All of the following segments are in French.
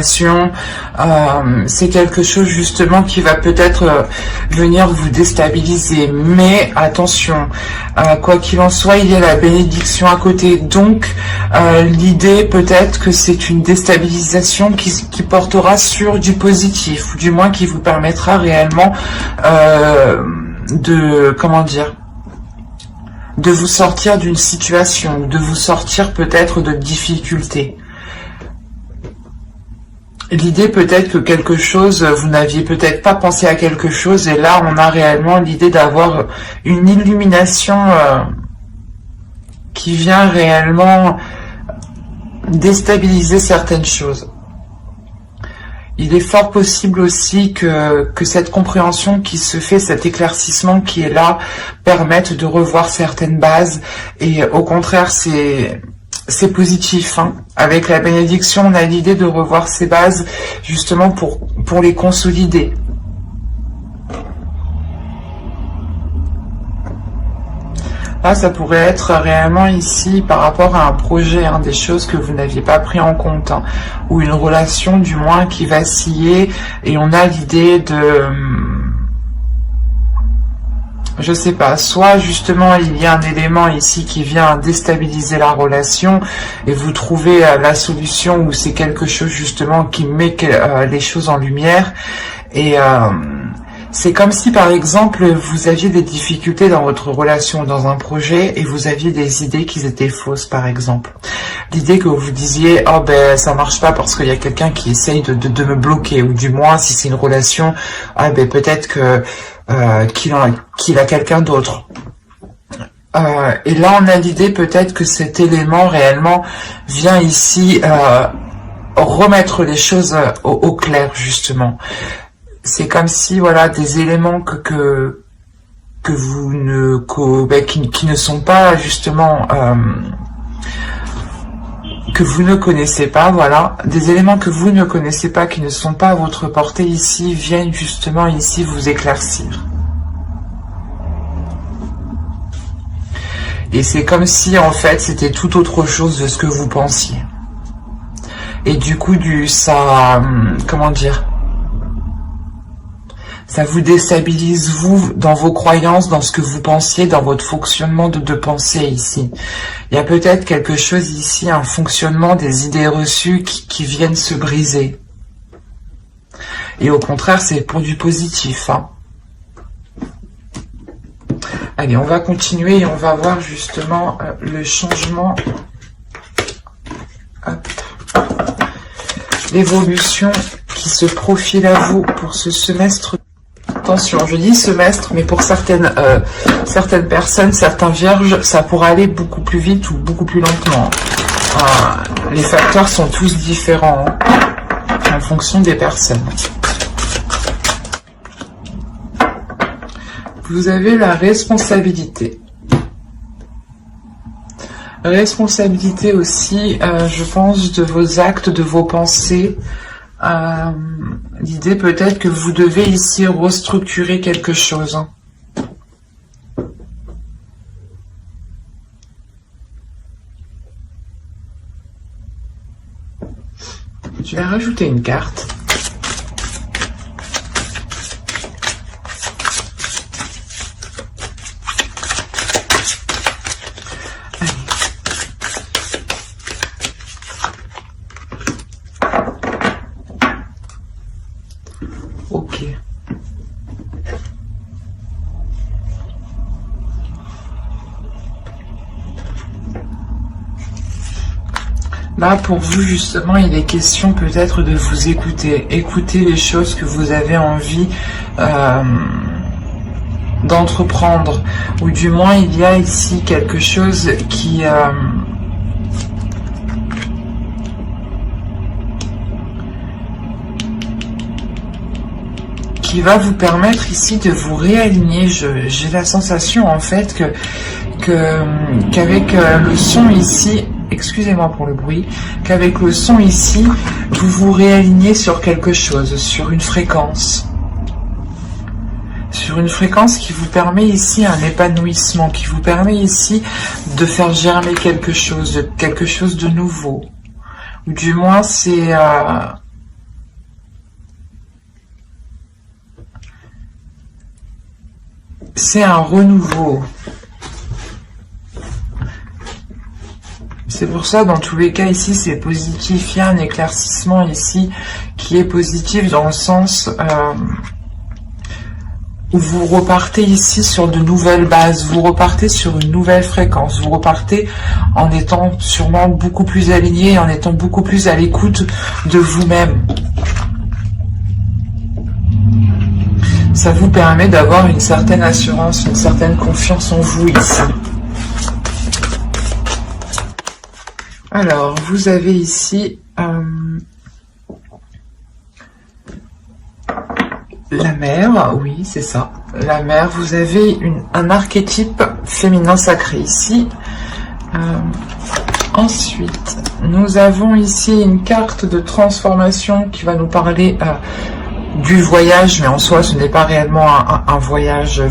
c'est quelque chose justement qui va peut-être venir vous déstabiliser, mais attention, quoi qu'il en soit, il y a la bénédiction à côté, donc l'idée peut-être que c'est une déstabilisation qui portera sur du positif, ou du moins qui vous permettra réellement de, comment dire, de vous sortir d'une situation, de vous sortir peut-être de difficultés. L'idée peut-être que quelque chose, vous n'aviez peut-être pas pensé à quelque chose, et là on a réellement l'idée d'avoir une illumination qui vient réellement déstabiliser certaines choses. Il est fort possible aussi que cette compréhension qui se fait, cet éclaircissement qui est là, permette de revoir certaines bases, et au contraire c'est positif, hein. Avec la bénédiction, on a l'idée de revoir ces bases justement pour les consolider. Là, ça pourrait être réellement ici par rapport à un projet, hein, des choses que vous n'aviez pas pris en compte, hein, ou une relation du moins qui vacillait, et on a l'idée de... je sais pas, soit justement il y a un élément ici qui vient déstabiliser la relation et vous trouvez la solution, ou c'est quelque chose justement qui met les choses en lumière, et c'est comme si par exemple vous aviez des difficultés dans votre relation, dans un projet, et vous aviez des idées qui étaient fausses par exemple. L'idée que vous disiez, oh ben ça marche pas parce qu'il y a quelqu'un qui essaye de me bloquer, ou du moins si c'est une relation, ah ben peut-être que qu'il a quelqu'un d'autre. Et là, on a l'idée peut-être que cet élément réellement vient ici remettre les choses au clair, justement. C'est comme si, voilà, des éléments que vous ne... qui ne sont pas, justement... que vous ne connaissez pas, voilà, des éléments que vous ne connaissez pas, qui ne sont pas à votre portée ici, viennent justement ici vous éclaircir. Et c'est comme si en fait c'était tout autre chose de ce que vous pensiez. Et du coup, ça, comment dire, ça vous déstabilise, vous, dans vos croyances, dans ce que vous pensiez, dans votre fonctionnement de pensée ici. Il y a peut-être quelque chose ici, un fonctionnement des idées reçues qui viennent se briser. Et au contraire, c'est pour du positif, hein. Allez, on va continuer et on va voir justement le changement, l'évolution qui se profile à vous pour ce semestre. Attention, je dis semestre, mais pour certaines personnes, certains vierges, ça pourra aller beaucoup plus vite ou beaucoup plus lentement. Les facteurs sont tous différents, hein, en fonction des personnes. Vous avez la responsabilité. Responsabilité aussi, je pense, de vos actes, de vos pensées. L'idée peut-être que vous devez ici restructurer quelque chose, hein. Je vais rajouter une carte. Ok. Là, pour vous, justement, il est question peut-être de vous écouter. Écouter les choses que vous avez envie d'entreprendre. Ou du moins, il y a ici quelque chose qui va vous permettre ici de vous réaligner. J'ai la sensation en fait qu'avec le son ici, excusez-moi pour le bruit, qu'avec le son ici, vous vous réalignez sur quelque chose, sur une fréquence. Sur une fréquence qui vous permet ici un épanouissement, qui vous permet ici de faire germer quelque chose de nouveau. Ou du moins c'est c'est un renouveau. C'est pour ça, dans tous les cas, ici, c'est positif. Il y a un éclaircissement ici qui est positif dans le sens où vous repartez ici sur de nouvelles bases, vous repartez sur une nouvelle fréquence, vous repartez en étant sûrement beaucoup plus aligné, en étant beaucoup plus à l'écoute de vous-même. Ça vous permet d'avoir une certaine assurance, une certaine confiance en vous ici. Alors, vous avez ici la mer, oui, c'est ça, la mer. Vous avez un archétype féminin sacré ici. Ensuite, nous avons ici une carte de transformation qui va nous parler du voyage, mais en soi, ce n'est pas réellement un voyage.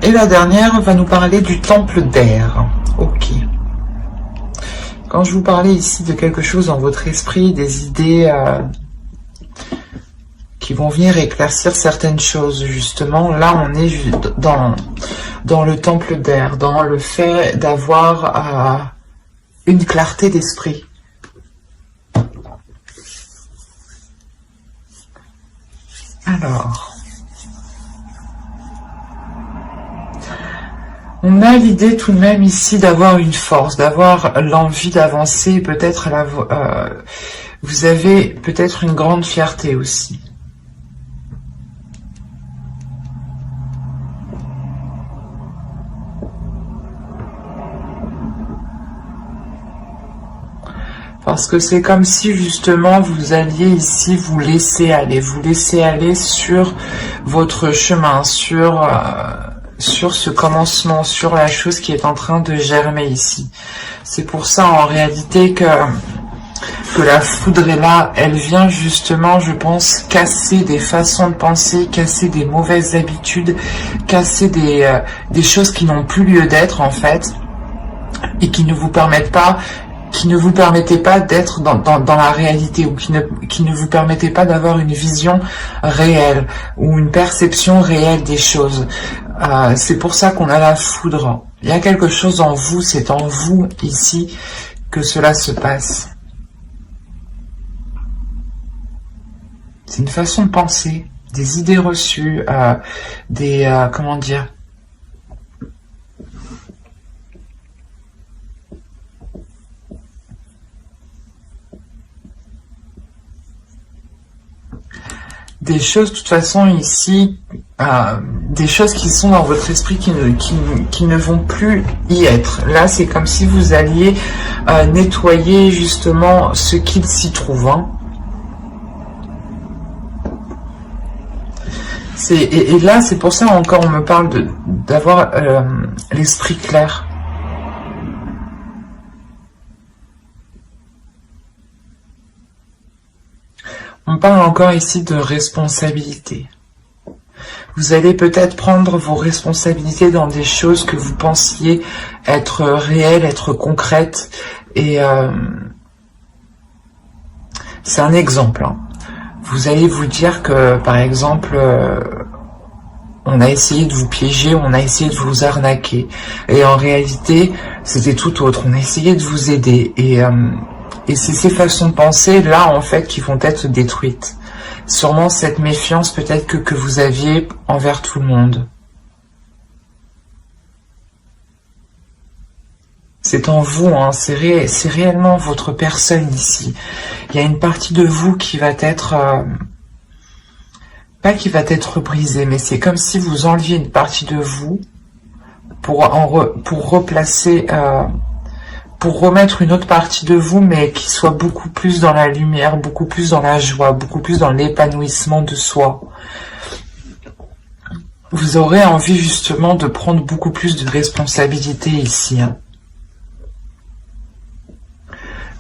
Et la dernière va nous parler du temple d'air. Ok. Quand je vous parlais ici de quelque chose dans votre esprit, des idées qui vont venir éclaircir certaines choses, justement, là on est dans le temple d'air, dans le fait d'avoir une clarté d'esprit. Alors, on a l'idée tout de même ici d'avoir une force, d'avoir l'envie d'avancer, peut-être vous avez peut-être une grande fierté aussi. Parce que c'est comme si justement vous alliez ici vous laisser aller sur votre chemin, sur ce commencement, sur la chose qui est en train de germer ici. C'est pour ça en réalité que la foudre est là. Elle vient justement, je pense, casser des façons de penser, casser des mauvaises habitudes, casser des choses qui n'ont plus lieu d'être en fait, et qui ne vous permettaient pas d'être dans la réalité, ou qui ne vous permettaient pas d'avoir une vision réelle ou une perception réelle des choses. C'est pour ça qu'on a la foudre. Il y a quelque chose en vous, c'est en vous ici que cela se passe. C'est une façon de penser, des idées reçues, comment dire, des choses, de toute façon, ici, des choses qui sont dans votre esprit qui ne vont plus y être. Là, c'est comme si vous alliez nettoyer justement ce qu'il s'y trouve. Hein. Et là, c'est pour ça encore, on me parle d'avoir l'esprit clair. On parle encore ici de responsabilité. Vous allez peut-être prendre vos responsabilités dans des choses que vous pensiez être réelles, être concrètes. Et c'est un exemple. Hein. Vous allez vous dire que, par exemple, on a essayé de vous piéger, on a essayé de vous arnaquer. Et en réalité, c'était tout autre. On a essayé de vous aider. Et c'est ces façons de penser, là, en fait, qui vont être détruites. Sûrement cette méfiance, peut-être, que vous aviez envers tout le monde. C'est en vous, hein, c'est réellement votre personne ici. Il y a une partie de vous qui va être... pas qui va être brisée, mais c'est comme si vous enleviez une partie de vous pour replacer... pour remettre une autre partie de vous, mais qui soit beaucoup plus dans la lumière, beaucoup plus dans la joie, beaucoup plus dans l'épanouissement de soi. Vous aurez envie justement de prendre beaucoup plus de responsabilités ici. Hein.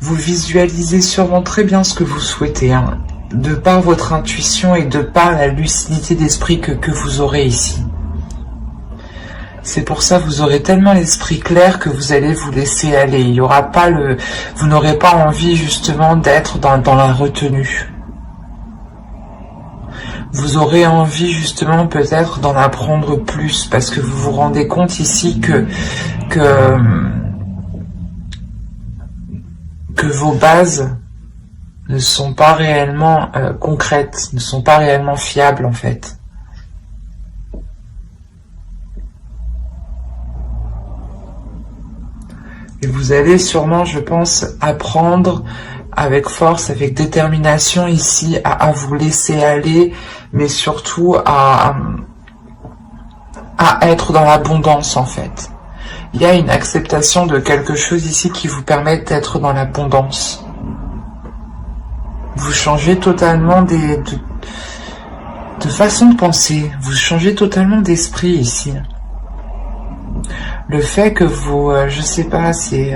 Vous visualisez sûrement très bien ce que vous souhaitez, hein, de par votre intuition et de par la lucidité d'esprit que vous aurez ici. C'est pour ça que vous aurez tellement l'esprit clair que vous allez vous laisser aller. Il y aura pas vous n'aurez pas envie justement d'être dans la retenue. vous aurez envie justement peut-être d'en apprendre plus, parce que vous vous rendez compte ici que vos bases ne sont pas réellement concrètes, ne sont pas réellement fiables en fait. Et vous allez sûrement, je pense, apprendre avec force, avec détermination ici, à vous laisser aller, mais surtout à être dans l'abondance en fait. Il y a une acceptation de quelque chose ici qui vous permet d'être dans l'abondance. Vous changez totalement de façon de penser, vous changez totalement d'esprit ici. Le fait que vous, je sais pas, c'est...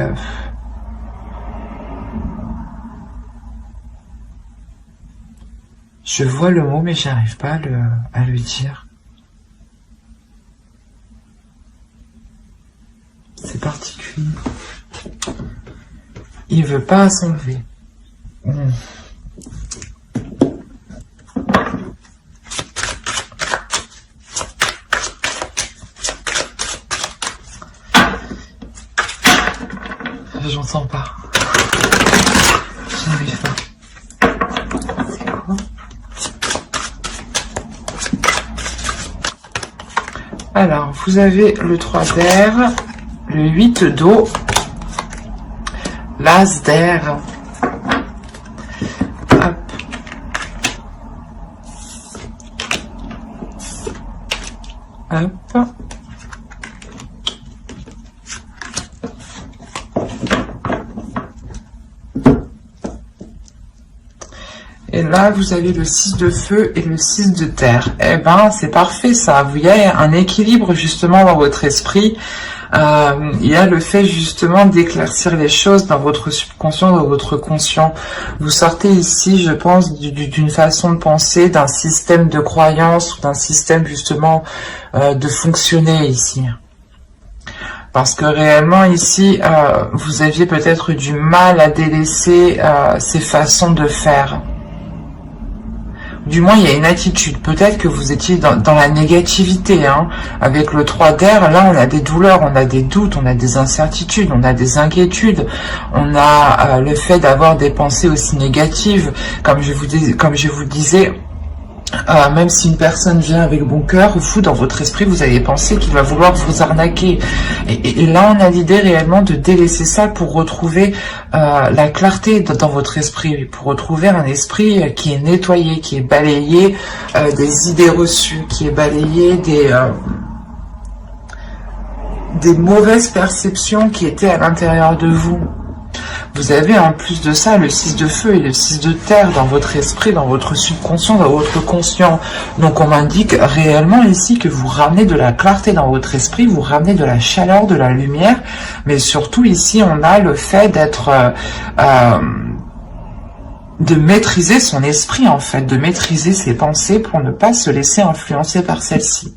je vois le mot, mais j'arrive pas à le dire. C'est particulier. Il veut pas s'enlever. J'entends pas. J'arrive pas. C'est quoi? Alors, vous avez le 3 d'air, le 8 d'eau, l'as d'air. Hop. Hop. Et là, vous avez le 6 de feu et le 6 de terre. Eh ben, c'est parfait ça. Il y a un équilibre justement dans votre esprit. Il y a le fait justement d'éclaircir les choses dans votre subconscient, dans votre conscient. Vous sortez ici, je pense, d'une façon de penser, d'un système de croyance ou d'un système justement de fonctionner ici. Parce que réellement ici, vous aviez peut-être du mal à délaisser ces façons de faire. Du moins, il y a une attitude. Peut-être que vous étiez dans la négativité. Hein. Avec le 3 d'air, là, on a des douleurs, on a des doutes, on a des incertitudes, on a des inquiétudes. On a le fait d'avoir des pensées aussi négatives. Comme je vous disais, même si une personne vient avec bon cœur, vous, dans votre esprit, vous allez penser qu'il va vouloir vous arnaquer. Et là, on a l'idée réellement de délaisser ça pour retrouver la clarté dans votre esprit, pour retrouver un esprit qui est nettoyé, qui est balayé des idées reçues, qui est balayé des mauvaises perceptions qui étaient à l'intérieur de vous. Vous avez en plus de ça le 6 de feu et le 6 de terre dans votre esprit, dans votre subconscient, dans votre conscient. Donc on m'indique réellement ici que vous ramenez de la clarté dans votre esprit, vous ramenez de la chaleur, de la lumière, mais surtout ici on a le fait d'être... de maîtriser son esprit en fait, de maîtriser ses pensées pour ne pas se laisser influencer par celles-ci.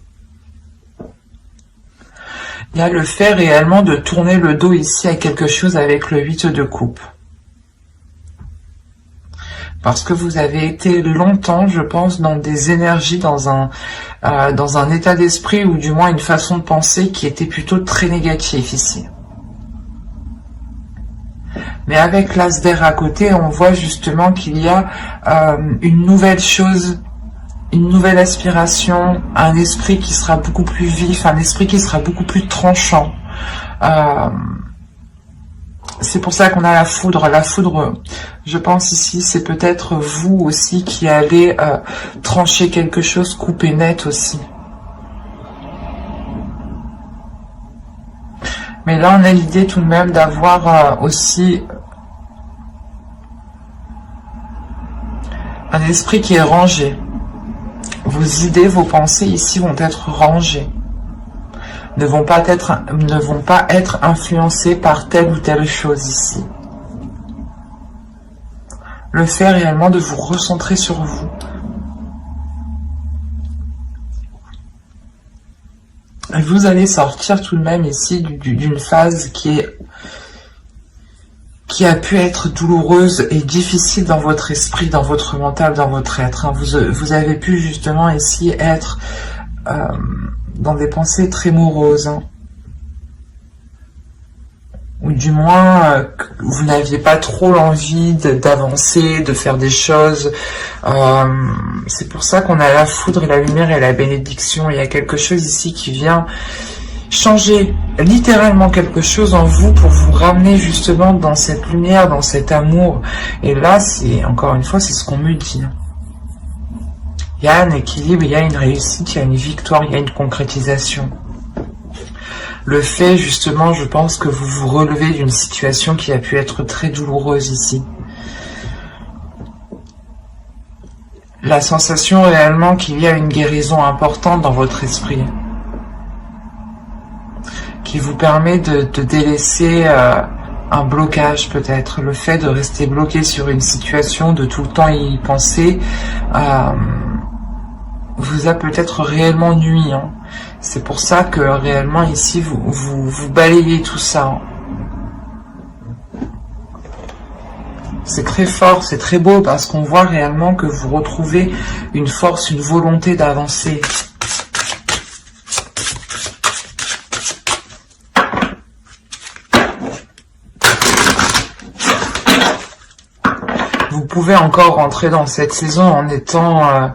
Il y a le fait réellement de tourner le dos ici à quelque chose avec le 8 de coupe. Parce que vous avez été longtemps, je pense, dans des énergies, dans un état d'esprit ou du moins une façon de penser qui était plutôt très négatif ici. Mais avec l'as d'air à côté, on voit justement qu'il y a une nouvelle chose, une nouvelle aspiration, un esprit qui sera beaucoup plus vif, un esprit qui sera beaucoup plus tranchant. C'est pour ça qu'on a la foudre. La foudre, je pense ici, c'est peut-être vous aussi qui allez trancher quelque chose, couper net aussi. Mais là, on a l'idée tout de même d'avoir aussi un esprit qui est rangé. Vos idées, vos pensées ici vont être rangées. Ne vont pas être influencées par telle ou telle chose ici. Le fait réellement de vous recentrer sur vous. Et vous allez sortir tout de même ici d'une phase qui qui a pu être douloureuse et difficile dans votre esprit, dans votre mental, dans votre être. Vous avez pu justement ici être dans des pensées très moroses. Ou du moins, vous n'aviez pas trop l'envie d'avancer, de faire des choses. C'est pour ça qu'on a la foudre et la lumière et la bénédiction. Il y a quelque chose ici qui vient changer littéralement quelque chose en vous pour vous ramener justement dans cette lumière, dans cet amour. Et là, c'est encore une fois, c'est ce qu'on me dit. Il y a un équilibre, il y a une réussite, il y a une victoire, il y a une concrétisation. Le fait justement, je pense que vous vous relevez d'une situation qui a pu être très douloureuse ici. La sensation réellement qu'il y a une guérison importante dans votre esprit, qui vous permet de délaisser un blocage peut-être. Le fait de rester bloqué sur une situation, de tout le temps y penser, vous a peut-être réellement nui. C'est pour ça que réellement ici, vous balayez tout ça. C'est très fort, c'est très beau parce qu'on voit réellement que vous retrouvez une force, une volonté d'avancer. Vous pouvez encore rentrer dans cette saison en étant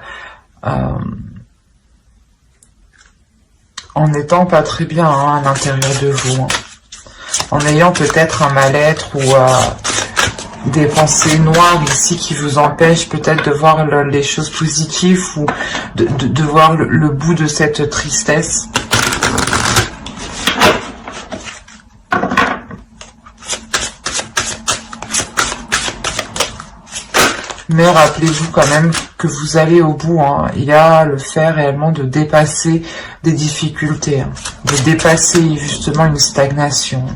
pas très bien à l'intérieur de vous, en ayant peut-être un mal-être ou des pensées noires ici qui vous empêchent peut-être de voir les choses positives ou de voir le bout de cette tristesse. Mais rappelez-vous quand même que vous allez au bout. Il y a le fait réellement de dépasser des difficultés, de dépasser justement une stagnation.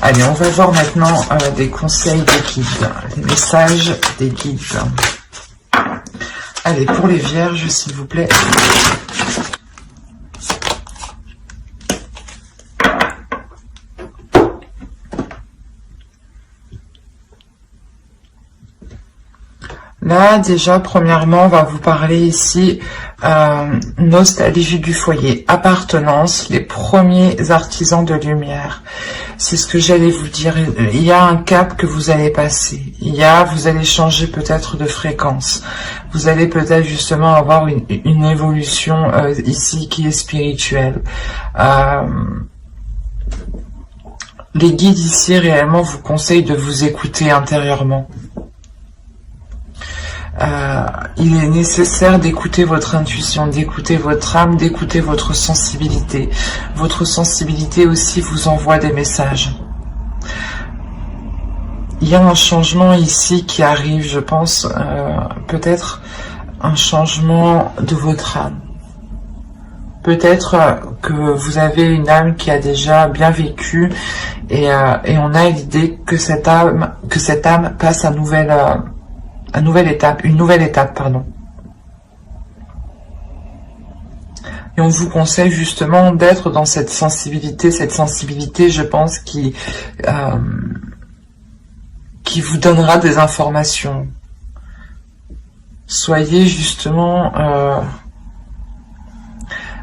Allez, on va voir maintenant des conseils des guides, les messages des guides. Allez, pour les vierges, s'il vous plaît. Là, déjà, premièrement, on va vous parler ici nostalgie du foyer, appartenance, les premiers artisans de lumière. C'est ce que j'allais vous dire. Il y a un cap que vous allez passer. Vous allez changer peut-être de fréquence. Vous allez peut-être justement avoir une évolution ici qui est spirituelle. Les guides ici réellement vous conseillent de vous écouter intérieurement. Il est nécessaire d'écouter votre intuition, d'écouter votre âme, d'écouter votre sensibilité. Votre sensibilité aussi vous envoie des messages. Il y a un changement ici qui arrive, je pense, peut-être un changement de votre âme. Peut-être que vous avez une âme qui a déjà bien vécu et on a l'idée que cette âme passe à une nouvelle étape, pardon. Et on vous conseille justement d'être dans cette sensibilité, je pense, qui vous donnera des informations. Soyez justement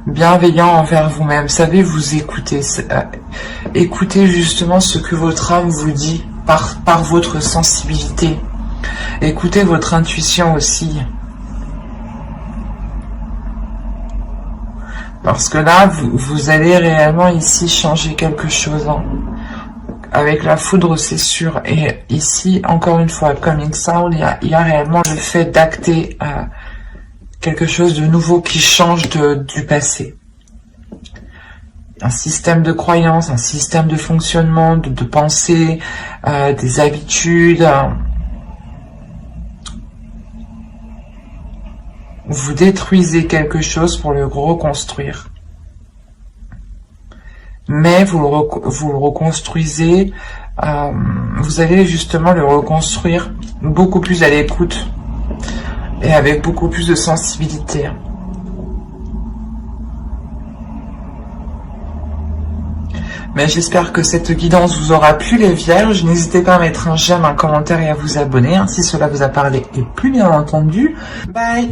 bienveillant envers vous-même. Savez vous écouter. Écoutez justement ce que votre âme vous dit par votre sensibilité. Écoutez votre intuition aussi. Parce que là, vous allez réellement ici changer quelque chose. Avec la foudre, c'est sûr. Et ici, encore une fois, coming sound, il y a réellement le fait d'acter quelque chose de nouveau qui change du passé. Un système de croyance, un système de fonctionnement, de pensée, des habitudes. Vous détruisez quelque chose pour le reconstruire. Mais vous le reconstruisez, vous allez justement le reconstruire beaucoup plus à l'écoute et avec beaucoup plus de sensibilité. Mais j'espère que cette guidance vous aura plu les vierges. N'hésitez pas à mettre un j'aime, un commentaire et à vous abonner, hein, si cela vous a parlé et plus bien entendu. Bye!